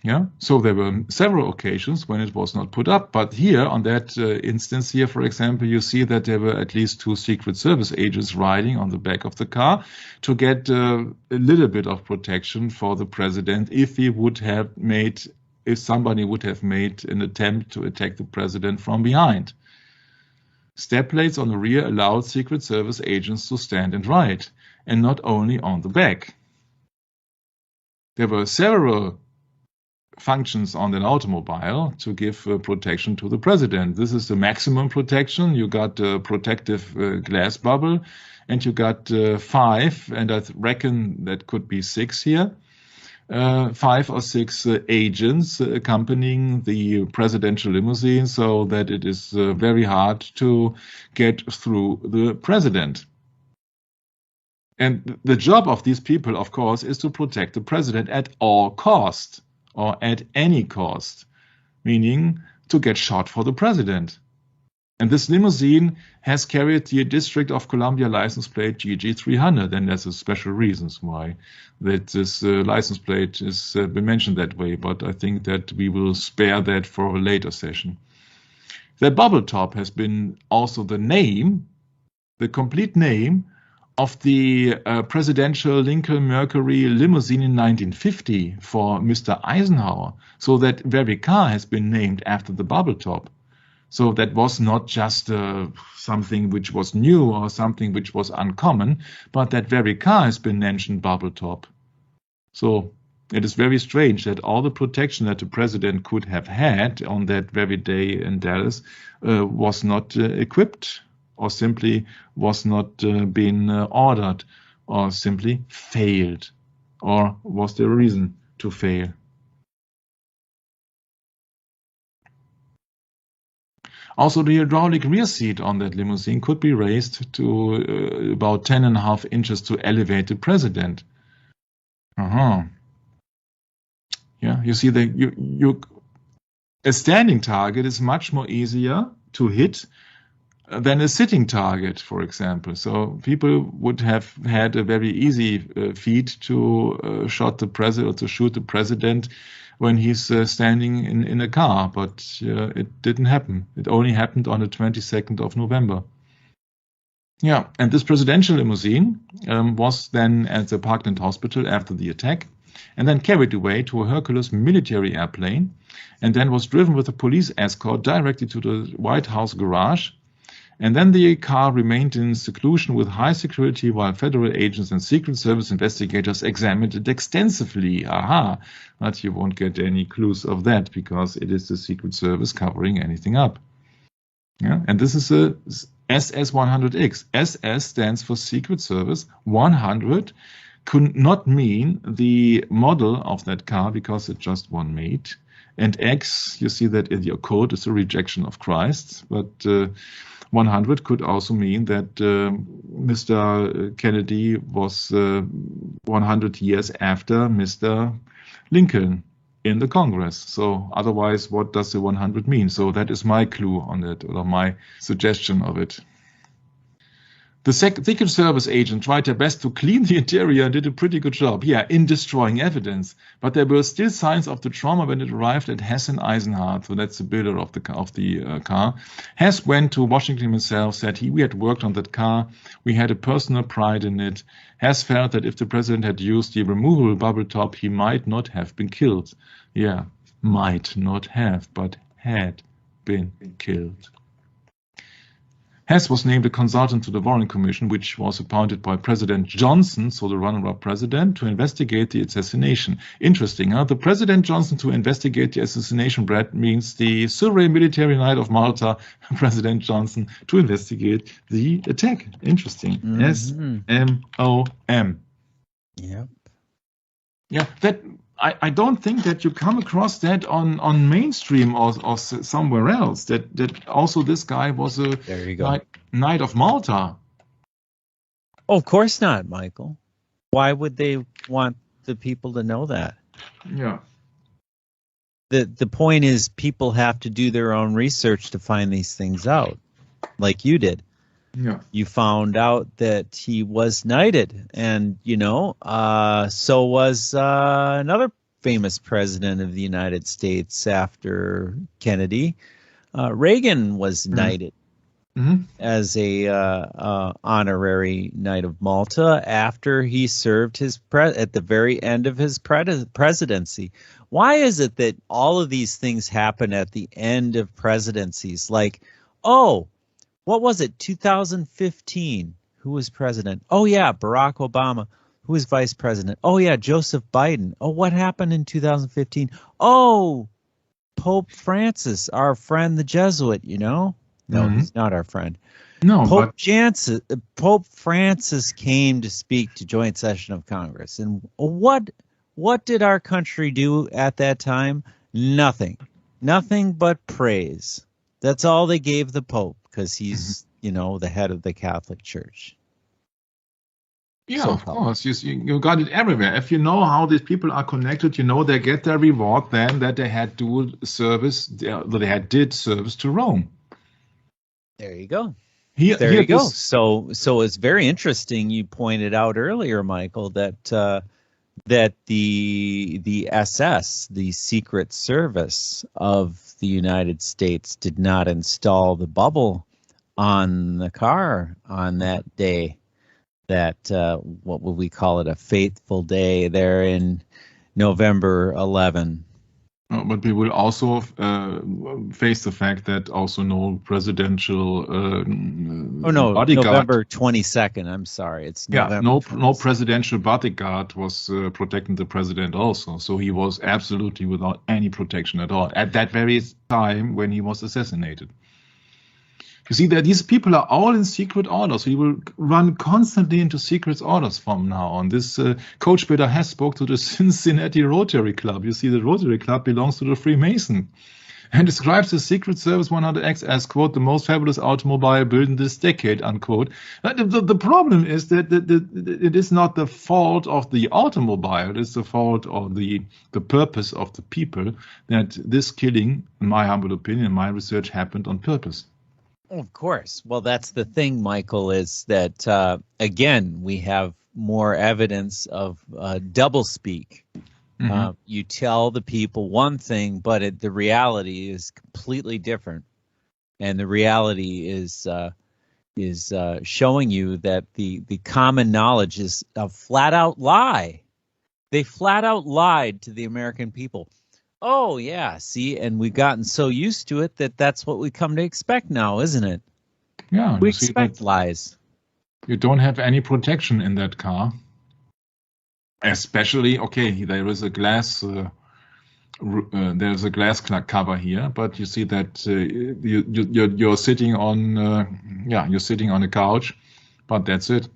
Yeah, so there were several occasions when it was not put up, but here on that instance here, for example, you see that there were at least 2 Secret Service agents riding on the back of the car to get a little bit of protection for the president if somebody would have made an attempt to attack the president from behind. Step plates on the rear allowed Secret Service agents to stand and ride, and not only on the back. There were several functions on an automobile to give protection to the president. This is the maximum protection. You got a protective glass bubble, and you got 5, and I reckon that could be 6 here. 5 or 6 agents accompanying the presidential limousine so that it is very hard to get through the president. And the job of these people, of course, is to protect the president at all cost or at any cost, meaning to get shot for the president. And this limousine has carried the District of Columbia license plate GG300, and there's a special reasons why that this license plate is been mentioned that way, but I think that we will spare that for a later session. The bubble top has been also the name, the complete name of the presidential Lincoln Mercury limousine in 1950 for Mr. Eisenhower. So that very car has been named after the bubble top. So that was not just something which was new or something which was uncommon, but that very car has been mentioned bubble top. So it is very strange that all the protection that the president could have had on that very day in Dallas was not equipped, or simply was not been ordered, or simply failed. Or was there a reason to fail? Also, the hydraulic rear seat on that limousine could be raised to about 10.5 inches to elevate the president. Yeah, you see that a standing target is much more easier to hit than a sitting target, for example. So people would have had a very easy feat to shoot the president when he's standing in a car, but it didn't happen. It only happened on the 22nd of November. Yeah, and this presidential limousine was then at the Parkland Hospital after the attack, and then carried away to a Hercules military airplane, and then was driven with a police escort directly to the White House garage. And then the car remained in seclusion with high security while federal agents and Secret Service investigators examined it extensively. Aha, but you won't get any clues of that because it is the Secret Service covering anything up. Yeah, and this is a SS-100X. SS stands for Secret Service. 100 could not mean the model of that car because it's just one made. And X, you see that in your code, is a rejection of Christ. But 100 could also mean that Mr. Kennedy was 100 years after Mr. Lincoln in the Congress. So otherwise, what does the 100 mean? So that is my clue on it, or my suggestion of it. The Secret Service agent tried their best to clean the interior and did a pretty good job, in destroying evidence. But there were still signs of the trauma when it arrived at Hess and Eisenhardt. So that's the builder of the car. Hess went to Washington himself, said we had worked on that car. We had a personal pride in it. Hess felt that if the president had used the removable bubble top, he might not have been killed. Yeah, might not have, but had been killed. Hess was named a consultant to the Warren Commission, which was appointed by President Johnson, so the runner-up president, to investigate the assassination. Interesting, huh? The President Johnson to investigate the assassination, Brad, means the Surrey Military Knight of Malta, President Johnson, to investigate the attack. Interesting. SMOM. Yep. Yeah, that I don't think that you come across that on mainstream or somewhere else. That also this guy was a Knight of Malta. Oh, of course not, Michael. Why would they want the people to know that? Yeah. The point is people have to do their own research to find these things out, like you did. Yeah. You found out that he was knighted, and so was another famous president of the United States after Kennedy. Reagan was knighted as a honorary Knight of Malta after he served at the very end of his presidency. Why is it that all of these things happen at the end of presidencies? Like, what was it, 2015? Who was president? Oh, yeah, Barack Obama. Who was vice president? Oh, yeah, Joseph Biden. Oh, what happened in 2015? Oh, Pope Francis, our friend, the Jesuit, No, he's not our friend. No, Pope Francis came to speak to joint session of Congress. And what did our country do at that time? Nothing but praise. That's all they gave the Pope, because he's, the head of the Catholic Church. Yeah, of course. You got it everywhere. If you know how these people are connected, they get their reward then that they had did service to Rome. There you go. There you go. So it's very interesting. You pointed out earlier, Michael, that the SS, the Secret Service of the United States, did not install the bubble on the car on that day. That what would we call it? A fateful day there in November 11. But we will also face the fact that also no presidential bodyguard. November 22nd. I'm sorry, it's November. No presidential bodyguard was protecting the president also. So he was absolutely without any protection at all at that very time when he was assassinated. You see that these people are all in secret orders. We will run constantly into secret orders from now on. This Coach Peter Hess spoke to the Cincinnati Rotary Club. You see, the Rotary Club belongs to the Freemason and describes the Secret Service 100X as, quote, the most fabulous automobile built in this decade, unquote. The problem is that it is not the fault of the automobile. It's the fault of the purpose of the people that this killing, in my humble opinion, my research, happened on purpose. Of course. Well, that's the thing, Michael, is that, again, we have more evidence of doublespeak. You tell the people one thing, but the reality is completely different. And the reality is showing you that the common knowledge is a flat-out lie. They flat out lied to the American people. Oh, yeah, see, and we've gotten so used to it that that's what we come to expect now, isn't it? Yeah, We you see expect that lies. you don't have any protection in that car. Especially, okay, there is a glass there's a glass cover here, but you see that you're sitting on you're sitting on a couch, but that's it.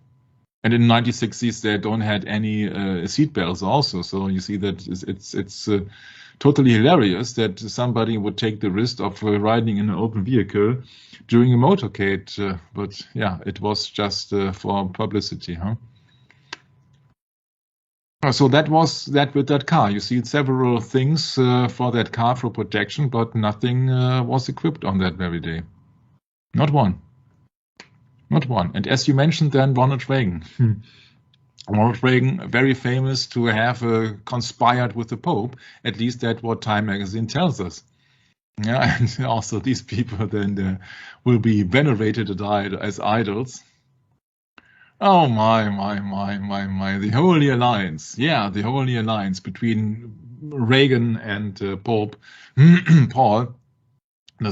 And in 1960s they don't had any seat belts also, so you see that it's totally hilarious that somebody would take the risk of riding in an open vehicle during a motorcade, but yeah, it was just for publicity, huh? So that was that with that car. You see several things for that car for protection, but nothing was equipped on that very day. Not one. Not one. And as you mentioned then, Ronald Reagan. Ronald Reagan, very famous to have conspired with the Pope. At least that's what Time magazine tells us. Yeah, and also these people then will be venerated as idols. Oh my. The Holy Alliance. Yeah, the Holy Alliance between Reagan and Pope Paul II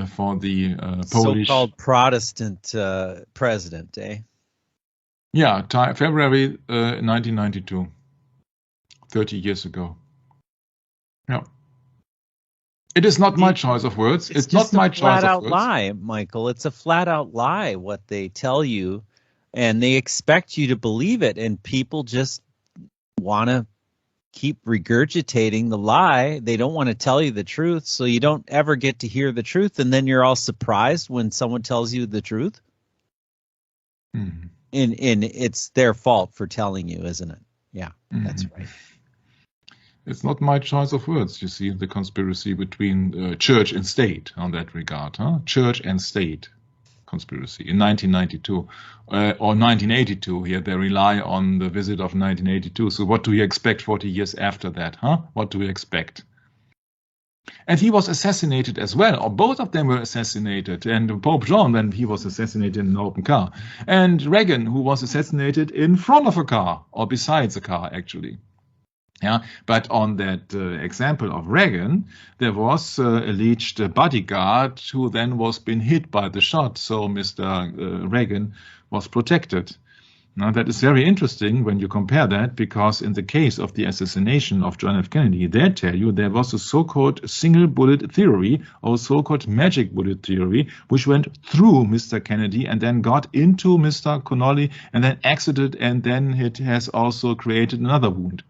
for the Polish. So-called Protestant president, eh? Yeah, February 1992. 30 years ago. Yeah. It is not my choice of words. It's not my choice of words. It's a flat-out lie, Michael. It's a flat-out lie what they tell you, and they expect you to believe it, and people just want to keep regurgitating the lie. They don't want to tell you the truth, so you don't ever get to hear the truth, and then you're all surprised when someone tells you the truth. And it's their fault for telling you, isn't it? Yeah, that's right. It's not my choice of words. You see the conspiracy between church and state on that regard, huh? Church and state conspiracy in 1992 or 1982. Here they rely on the visit of 1982. So what do you expect 40 years after that, huh? What do we expect? And he was assassinated as well, or both of them were assassinated. And Pope John, when he was assassinated in an open car, and Reagan, who was assassinated in front of a car or besides a car, actually. Yeah, but on that example of Reagan, there was alleged bodyguard who then was been hit by the shot, so Mr. Reagan was protected. Now that is very interesting when you compare that, because in the case of the assassination of John F. Kennedy, they tell you there was a so-called single bullet theory or so-called magic bullet theory, which went through Mr. Kennedy and then got into Mr. Connolly and then exited, and then it has also created another wound.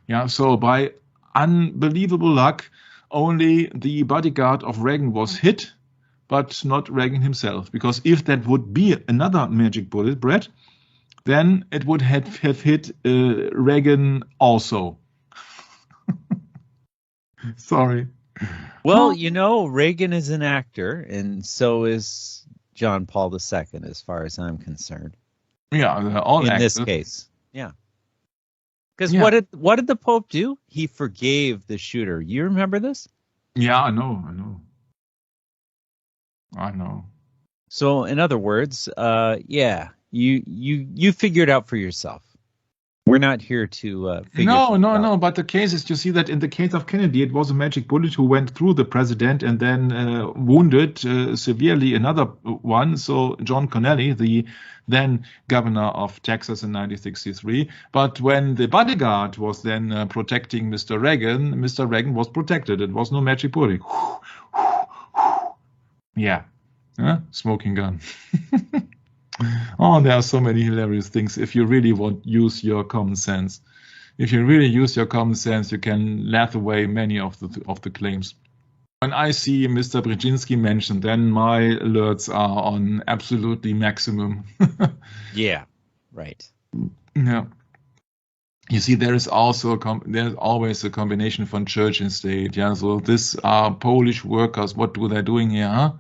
Yeah, so by unbelievable luck, only the bodyguard of Reagan was hit, but not Reagan himself. Because if that would be another magic bullet, Brett, then it would have hit Reagan also. Sorry. Well, you know, Reagan is an actor, and so is John Paul II, as far as I'm concerned. Yeah, they're all in actors. this case. Yeah. Because what did the Pope do? He forgave the shooter. You remember this? Yeah, I know. So, in other words, you figure it out for yourself. We're not here to figure No. But the case is, you see that in the case of Kennedy, it was a magic bullet who went through the president and then wounded severely another one. So John Connally, the then governor of Texas in 1963. But when the bodyguard was then protecting Mr. Reagan was protected. It was no magic bullet. Yeah, smoking gun. Oh, there are so many hilarious things. If you really want to use your common sense, you can laugh away many of the claims. When I see Mr. Brzezinski mentioned, then my alerts are on absolutely maximum. Yeah, right. Yeah. You see, there's always a combination from church and state. Yeah, so these are Polish workers. What do they doing here? Huh?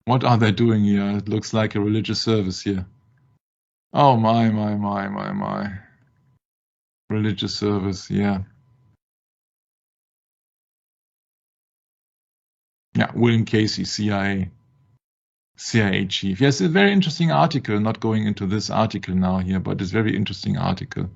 What are they doing here? It looks like a religious service here. Oh, my. Religious service, yeah. Yeah, William Casey, CIA chief. Yes, a very interesting article. Not going into this article now here, but it's a very interesting article.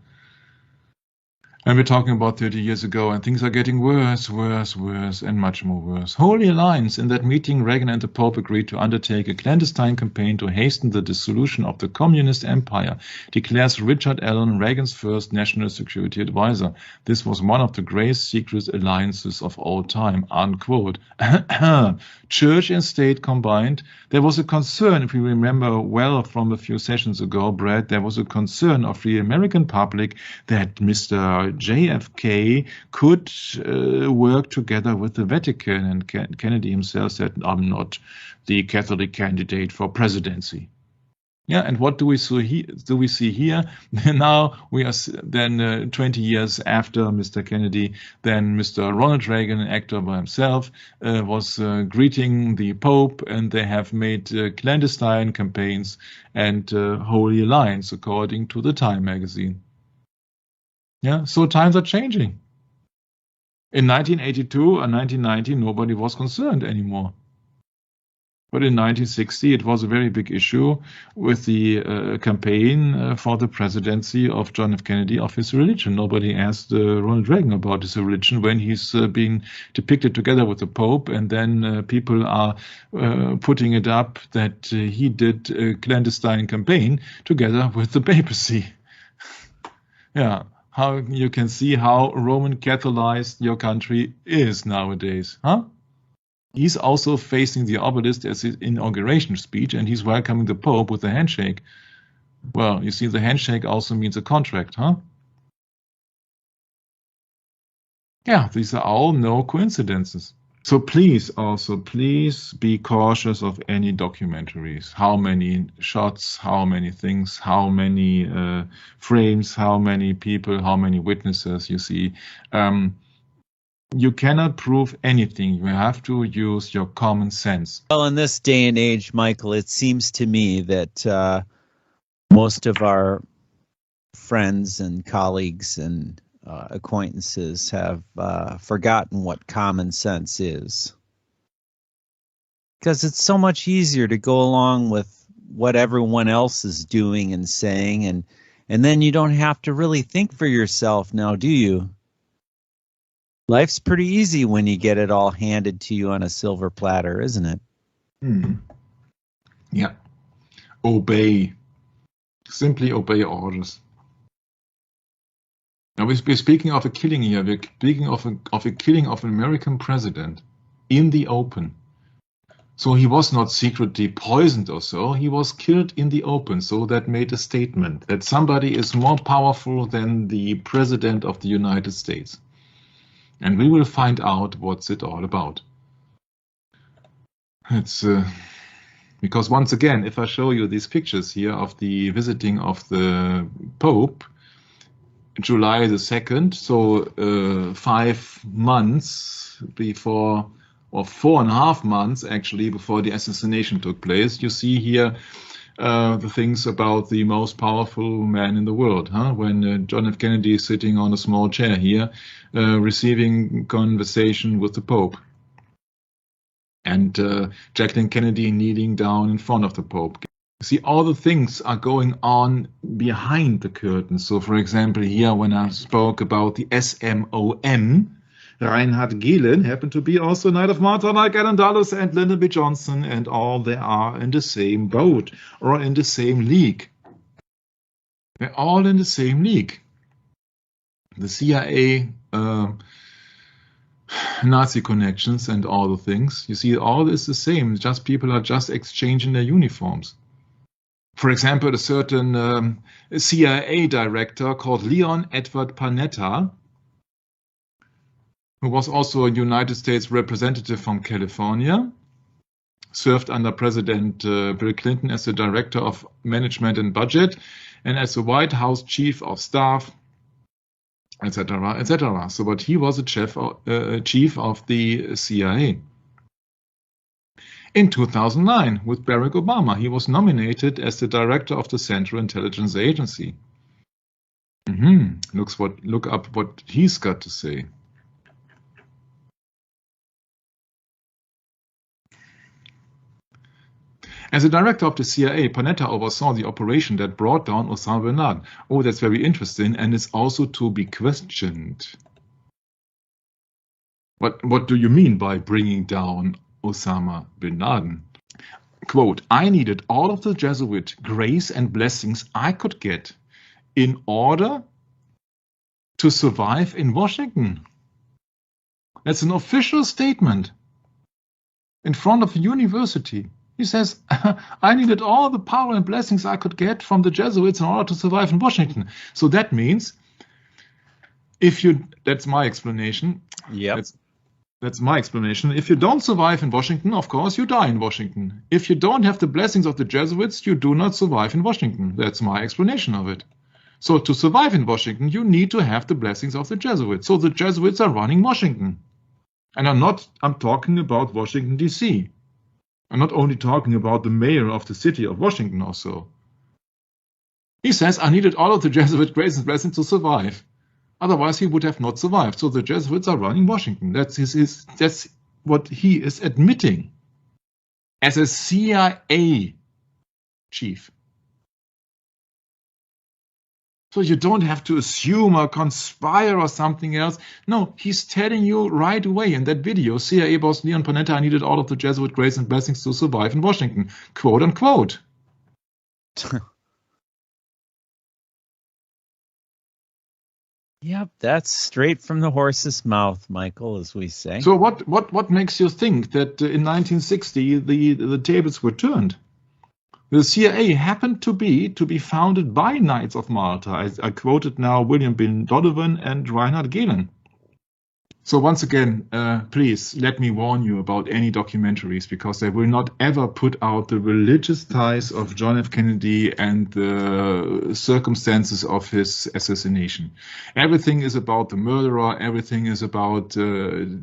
And we're talking about 30 years ago, and things are getting worse, and much more worse. Holy Alliance. In that meeting, Reagan and the Pope agreed to undertake a clandestine campaign to hasten the dissolution of the communist empire, declares Richard Allen, Reagan's first national security advisor. This was one of the greatest secret alliances of all time, unquote. Church and state combined. There was a concern, if you remember well from a few sessions ago, Brad, there was a concern of the American public that Mr. JFK could work together with the Vatican, and Kennedy himself said, I'm not the Catholic candidate for presidency. Yeah, and what do we see here? Now we are then 20 years after Mr. Kennedy, then Mr. Ronald Reagan, an actor by himself, was greeting the Pope, and they have made clandestine campaigns and Holy Alliance, according to the Time magazine. Yeah, so times are changing. In 1982 or 1990, nobody was concerned anymore. But in 1960, it was a very big issue with the campaign for the presidency of John F. Kennedy of his religion. Nobody asked Ronald Reagan about his religion when he's being depicted together with the Pope, and then people are putting it up that he did a clandestine campaign together with the papacy. Yeah, how you can see how Roman Catholicized your country is nowadays, huh? He's also facing the obelisk as his inauguration speech, and he's welcoming the Pope with a handshake. Well, you see, the handshake also means a contract, huh? Yeah, these are all no coincidences. So please be cautious of any documentaries. How many shots, how many things, how many frames, how many people, how many witnesses you see. You cannot prove anything. You have to use your common sense. Well, in this day and age, Michael, it seems to me that most of our friends and colleagues and acquaintances have forgotten what common sense is. Because it's so much easier to go along with what everyone else is doing and saying, and then you don't have to really think for yourself now, do you? Life's pretty easy when you get it all handed to you on a silver platter, isn't it? Yeah. Obey. Simply obey orders. Now we're speaking of a killing here. We're speaking of a killing of an American president in the open. So he was not secretly poisoned or so. He was killed in the open. So that made a statement that somebody is more powerful than the president of the United States. And we will find out what's it all about. It's because once again, if I show you these pictures here of the visiting of the Pope, July the 2nd, so 5 months before, or 4.5 months actually, before the assassination took place, you see here the things about the most powerful man in the world, huh? When John F. Kennedy is sitting on a small chair here, receiving conversation with the Pope. And Jacqueline Kennedy kneeling down in front of the Pope. See, all the things are going on behind the curtain. So, for example, here when I spoke about the SMOM, Reinhard Gehlen happened to be also Knight of Malta, like Alan Dulles and Lyndon B. Johnson, and all they are in the same boat or in the same league. They're all in the same league. The CIA, Nazi connections and all the things. You see, all is the same. Just people are just exchanging their uniforms. For example, a certain CIA director called Leon Edward Panetta, who was also a United States representative from California, served under President Bill Clinton as the Director of Management and Budget and as the White House Chief of Staff, etc., etc. So, but he was a chief of the CIA. In 2009, with Barack Obama, he was nominated as the director of the Central Intelligence Agency. Look up what he's got to say. As a director of the CIA, Panetta oversaw the operation that brought down Osama bin Laden. Oh, that's very interesting, and it's also to be questioned. What do you mean by bringing down Osama bin Laden? Quote, I needed all of the Jesuit grace and blessings I could get in order to survive in Washington. That's an official statement in front of a university. He says, I needed all the power and blessings I could get from the Jesuits in order to survive in Washington. So that means, that's my explanation. Yep. That's my explanation. If you don't survive in Washington, of course, you die in Washington. If you don't have the blessings of the Jesuits, you do not survive in Washington. That's my explanation of it. So to survive in Washington, you need to have the blessings of the Jesuits. So the Jesuits are running Washington. And I'm talking about Washington, D.C. I'm not only talking about the mayor of the city of Washington or so. He says, I needed all of the Jesuit grace and blessings to survive. Otherwise, he would have not survived. So the Jesuits are running Washington. That's what he is admitting as a CIA chief. So you don't have to assume or conspire or something else. No, he's telling you right away in that video, CIA boss Leon Panetta, I needed all of the Jesuit grace and blessings to survive in Washington, quote unquote. Yep, that's straight from the horse's mouth, Michael, as we say. So what makes you think that in 1960 the tables were turned? The CIA happened to be founded by Knights of Malta. I quoted now William bin Donovan and Reinhard Gehlen. So once again, please let me warn you about any documentaries, because they will not ever put out the religious ties of John F. Kennedy and the circumstances of his assassination. Everything is about the murderer. Everything is about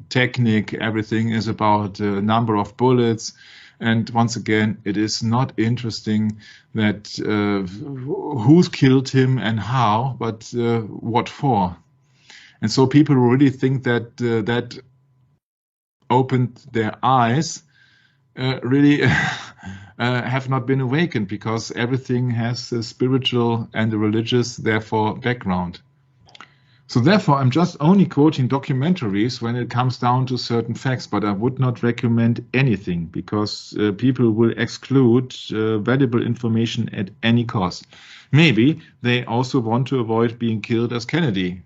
technique. Everything is about number of bullets. And once again, it is not interesting that who's killed him and how, but what for. And so people really think that that opened their eyes really have not been awakened, because everything has a spiritual and a religious, therefore, background. So therefore, I'm just only quoting documentaries when it comes down to certain facts, but I would not recommend anything, because people will exclude valuable information at any cost. Maybe they also want to avoid being killed as Kennedy.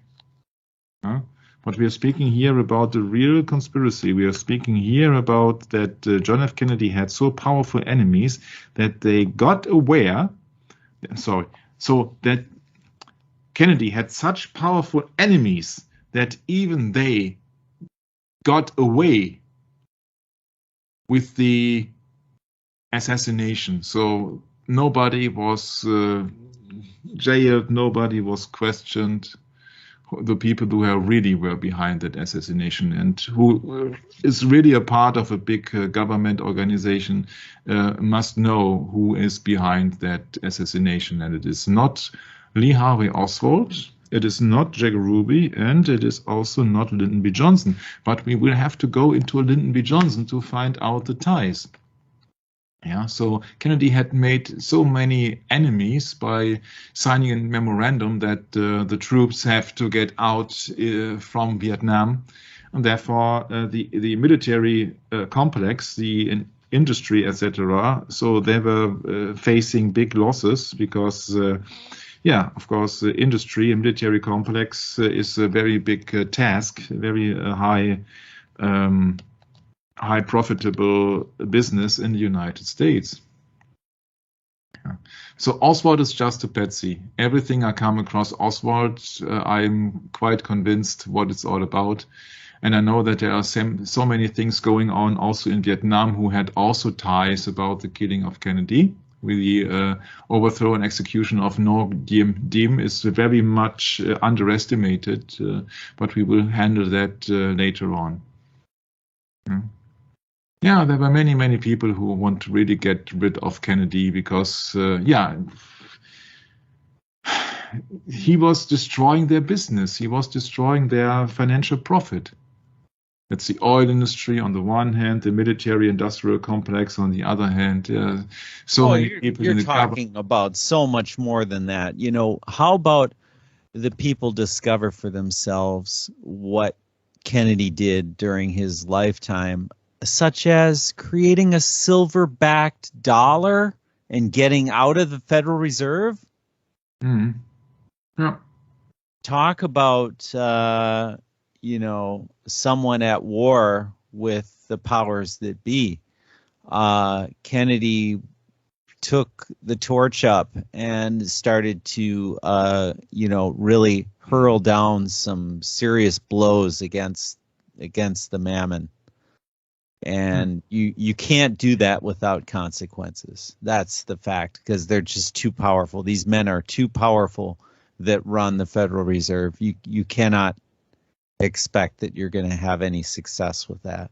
But we are speaking here about the real conspiracy. We are speaking here about that John F. Kennedy had so powerful enemies that they got aware. So that Kennedy had such powerful enemies that even they got away with the assassination. So nobody was jailed, nobody was questioned. The people who really were behind that assassination and who is really a part of a big government organization must know who is behind that assassination. And it is not Lee Harvey Oswald, it is not Jack Ruby, and it is also not Lyndon B. Johnson. But we will have to go into Lyndon B. Johnson to find out the ties. Yeah, so Kennedy had made so many enemies by signing a memorandum that the troops have to get out from Vietnam, and therefore the military complex, the industry, etc. So they were facing big losses because, of course, the industry and military complex is a very big task, very high profitable business in the United States. So Oswald is just a patsy. Everything I come across Oswald, I'm quite convinced what it's all about. And I know that there are so many things going on also in Vietnam who had also ties about the killing of Kennedy. With the overthrow and execution of Ngo Diem is very much underestimated, but we will handle that later on. Yeah, there were many, many people who want to really get rid of Kennedy because, he was destroying their business. He was destroying their financial profit. It's the oil industry on the one hand, the military-industrial complex on the other hand. So many people in the talking about so much more than that. You know, how about the people discover for themselves what Kennedy did during his lifetime, such as creating a silver-backed dollar and getting out of the Federal Reserve? Mm-hmm. Yeah. Talk about, someone at war with the powers that be. Kennedy took the torch up and started to, really hurl down some serious blows against the mammon. And you can't do that without consequences. That's the fact, because they're just too powerful. These men are too powerful that run the Federal Reserve. You cannot expect that you're going to have any success with that.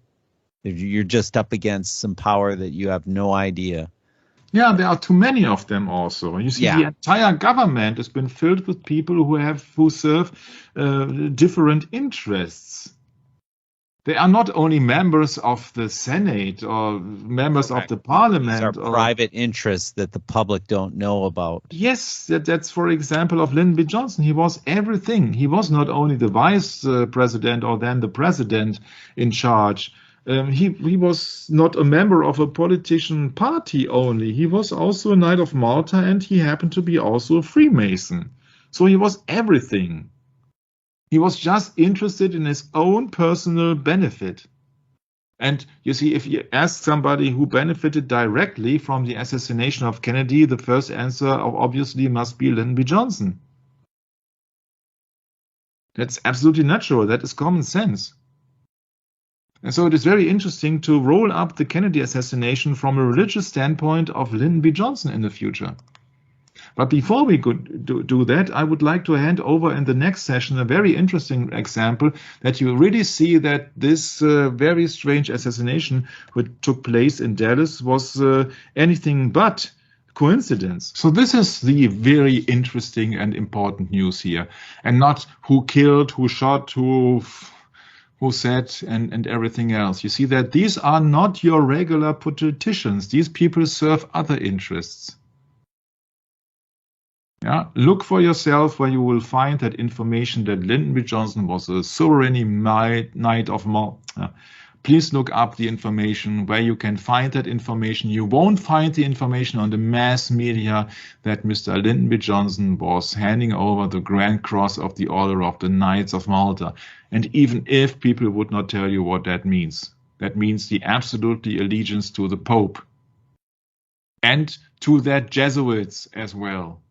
You're just up against some power that you have no idea. Yeah, there are too many of them also. You see, the entire government has been filled with people who serve different interests. They are not only members of the Senate or members of the Parliament. These are private interests that the public don't know about. Yes, that's for example of Lyndon B. Johnson. He was everything. He was not only the vice president or then the president in charge. He was not a member of a politician party only. He was also a Knight of Malta, and he happened to be also a Freemason. So he was everything. He was just interested in his own personal benefit. And you see, if you ask somebody who benefited directly from the assassination of Kennedy, the first answer obviously must be Lyndon B. Johnson. That's absolutely natural. That is common sense. And so it is very interesting to roll up the Kennedy assassination from a religious standpoint of Lyndon B. Johnson in the future. But before we could do that, I would like to hand over in the next session a very interesting example that you really see that this very strange assassination which took place in Dallas was anything but coincidence. So this is the very interesting and important news here, and not who killed, who shot, who said, and everything else. You see that these are not your regular politicians. These people serve other interests. Yeah, look for yourself where you will find that information that Lyndon B. Johnson was a sovereign Knight of Malta. Please look up the information where you can find that information. You won't find the information on the mass media that Mr. Lyndon B. Johnson was handing over the Grand Cross of the Order of the Knights of Malta. And even if people would not tell you what that means the absolutely allegiance to the Pope and to their Jesuits as well.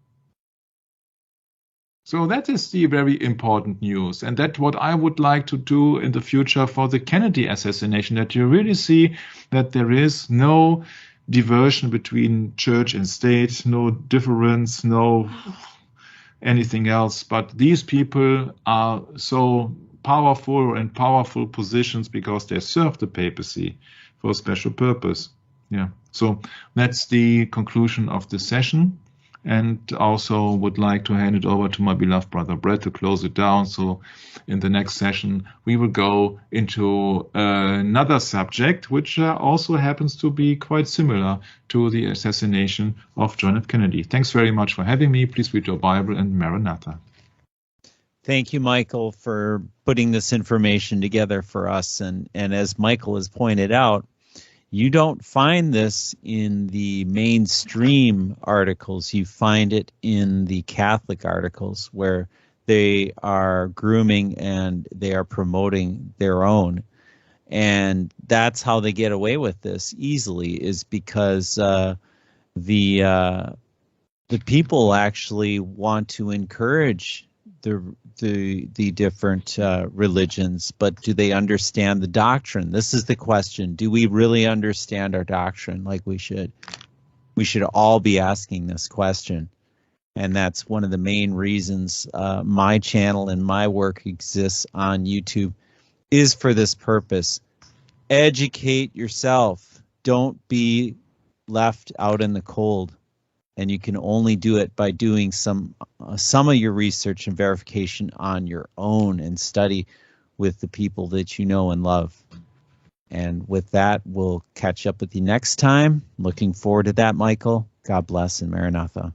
So that is the very important news, and that's what I would like to do in the future for the Kennedy assassination, that you really see that there is no diversion between church and state, no difference, no anything else, but these people are so powerful and powerful positions because they serve the papacy for a special purpose. Yeah, so that's the conclusion of the session. And also would like to hand it over to my beloved brother Brett to close it down. So in the next session, we will go into another subject, which also happens to be quite similar to the assassination of John F. Kennedy. Thanks very much for having me. Please read your Bible, and Maranatha. Thank you, Michael, for putting this information together for us. And as Michael has pointed out, you don't find this in the mainstream articles. You find it in the Catholic articles where they are grooming and they are promoting their own. And that's how they get away with this easily, is because the people actually want to encourage the different religions, but do they understand the doctrine? This is the question. Do we really understand our doctrine like we should? We should all be asking this question. And that's one of the main reasons my channel and my work exists on YouTube, is for this purpose, Educate yourself. Don't be left out in the cold. And you can only do it by doing some of your research and verification on your own, and study with the people that you know and love. And with that, we'll catch up with you next time. Looking forward to that, Michael. God bless and Maranatha.